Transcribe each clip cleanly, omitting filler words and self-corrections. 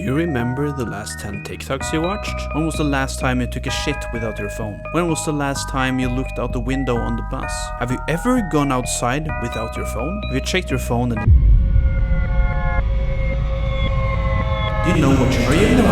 you remember the last 10 TikToks you watched? When was the last time you took a shit without your phone? When was the last time you looked out the window on the bus? Have you ever gone outside without your phone? Have you checked your phone and... Do you know what you're doing?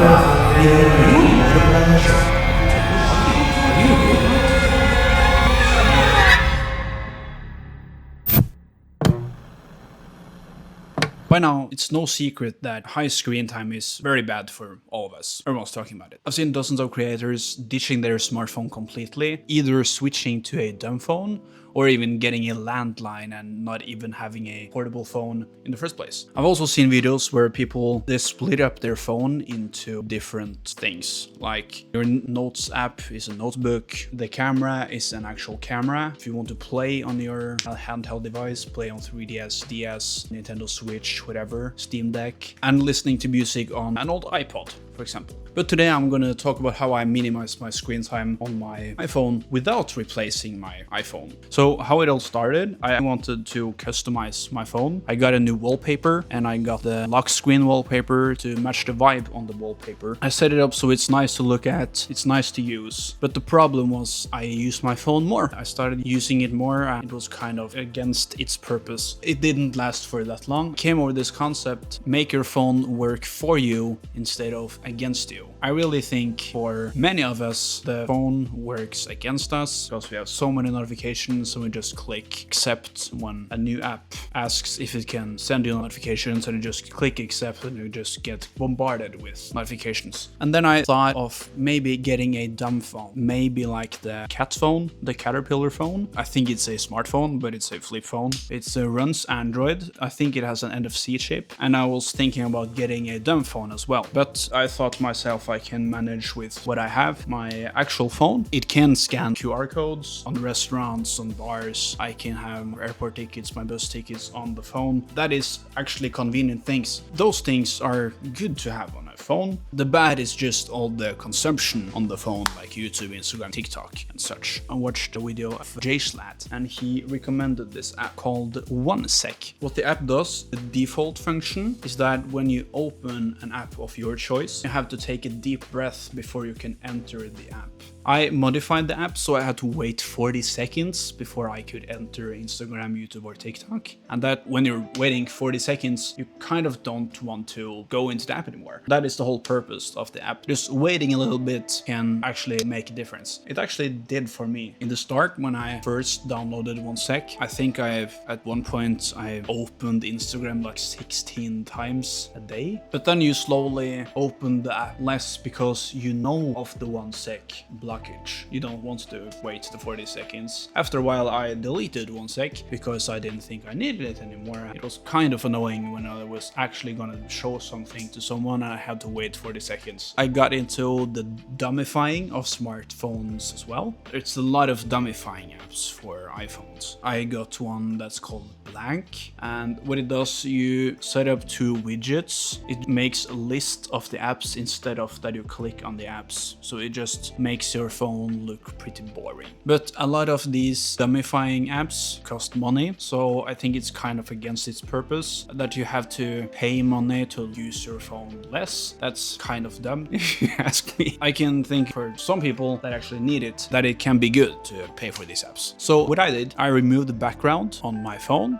By now, it's no secret that high screen time is very bad for all of us. Everyone's talking about it. I've seen dozens of creators ditching their smartphone completely, either switching to a dumb phone or even getting a landline and not even having a portable phone in the first place. I've also seen videos where they split up their phone into different things. Like your notes app is a notebook, the camera is an actual camera. If you want to play on your handheld device, play on 3DS, DS, Nintendo Switch, whatever, Steam Deck, and listening to music on an old iPod, for example. But today I'm gonna talk about how I minimize my screen time on my iPhone without replacing my iPhone. So how it all started, I wanted to customize my phone. I got a new wallpaper and I got the lock screen wallpaper to match the vibe on the wallpaper. I set it up so it's nice to look at, it's nice to use. But the problem was I used my phone more. I started using it more and it was kind of against its purpose. It didn't last for that long. I came over this concept, make your phone work for you instead of against you. I really think for many of us, the phone works against us because we have so many notifications and we just click accept when a new app asks if it can send you notifications, and you just click accept and you just get bombarded with notifications. And then I thought of maybe getting a dumb phone, maybe like the cat phone, the Caterpillar phone. I think it's a smartphone, but it's a flip phone. It runs Android. I think it has an NFC chip, and I was thinking about getting a dumb phone as well. But I thought to myself, I can manage with what I have. My actual phone, it can scan QR codes on restaurants, on bars. I can have airport tickets, my bus tickets on the phone. That is actually convenient things. Those things are good to have on a phone. The bad is just all the consumption on the phone, like YouTube, Instagram, TikTok, and such. I watched a video of JSlat, and he recommended this app called OneSec. What the app does, the default function, is that when you open an app of your choice, you have to take a deep breath before you can enter the app. I modified the app so I had to wait 40 seconds before I could enter Instagram, YouTube, or TikTok. And that when you're waiting 40 seconds, you kind of don't want to go into the app anymore. That is the whole purpose of the app. Just waiting a little bit can actually make a difference. It actually did for me. In the start, when I first downloaded OneSec, I think at one point I opened Instagram like 16 times a day. But then you slowly open the app less because you know of the OneSec blockage. You don't want to wait the 40 seconds. After a while, I deleted OneSec because I didn't think I needed it anymore. It was kind of annoying when I was actually gonna show something to someone and I had to wait 40 seconds. I got into the dumbifying of smartphones as well. It's a lot of dumbifying apps for iPhones. I got one that's called Blank, and what it does, you set up two widgets. It makes a list of the apps instead of that you click on the apps. So it just makes your phone look pretty boring. But a lot of these dumbifying apps cost money, so I think it's kind of against its purpose that you have to pay money to use your phone less. That's kind of dumb, if you ask me. I can think for some people that actually need it, that it can be good to pay for these apps. So what I did, I removed the background on my phone,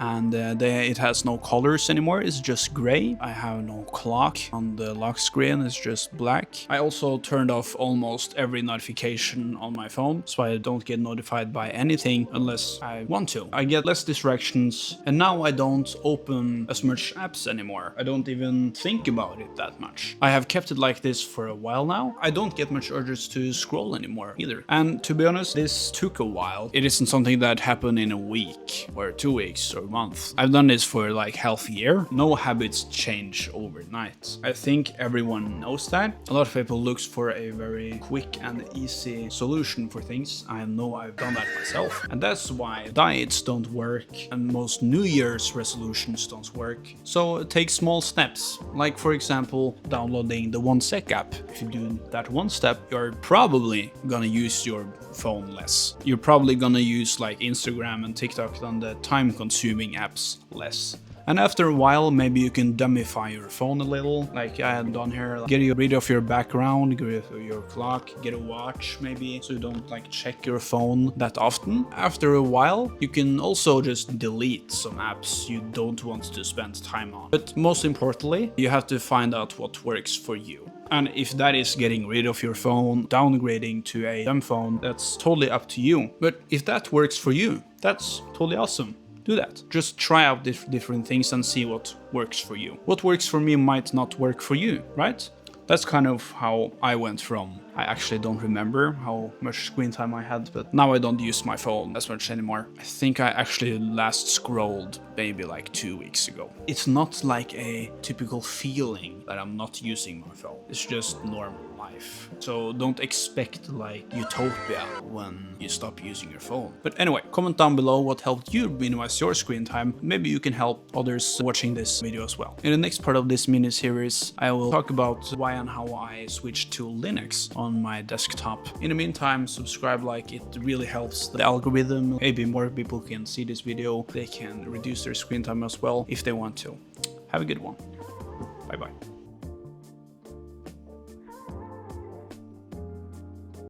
and it has no colors anymore. It's just gray. I have no clock on the lock screen. It's just black. I also turned off almost every notification on my phone, so I don't get notified by anything unless I want to. I get less distractions, and now I don't open as much apps anymore. I don't even think about it that much. I have kept it like this for a while now. I don't get much urges to scroll anymore either. And to be honest, this took a while. It isn't something that happened in a week or 2 weeks or month. I've done this for like half a year. No habits change overnight. I think everyone knows that. A lot of people look for a very quick and easy solution for things. I know I've done that myself. And that's why diets don't work and most New Year's resolutions don't work. So take small steps. Like for example, downloading the OneSec app. If you do that one step, you're probably gonna use your phone less. You're probably gonna use like Instagram and TikTok on the time-consuming apps less. And after a while, maybe you can dumbify your phone a little, like I had done here. Get rid of your background, get rid of your clock, get a watch maybe, so you don't like check your phone that often. After a while, you can also just delete some apps you don't want to spend time on. But most importantly, you have to find out what works for you. And if that is getting rid of your phone, downgrading to a dumb phone, that's totally up to you. But if that works for you, that's totally awesome. Do that. Just try out different things and see what works for you. What works for me might not work for you, right? That's kind of how I went from, I actually don't remember how much screen time I had, but now I don't use my phone as much anymore. I think I actually last scrolled maybe like 2 weeks ago. It's not like a typical feeling that I'm not using my phone. It's just normal life. So don't expect like utopia when you stop using your phone. But anyway, comment down below what helped you minimize your screen time. Maybe you can help others watching this video as well. In the next part of this mini series, I will talk about why and how I switched to Linux on my desktop. In the meantime, subscribe, like, it really helps the algorithm. Maybe more people can see this video. They can reduce their screen time as well if they want to. Have a good one. Bye.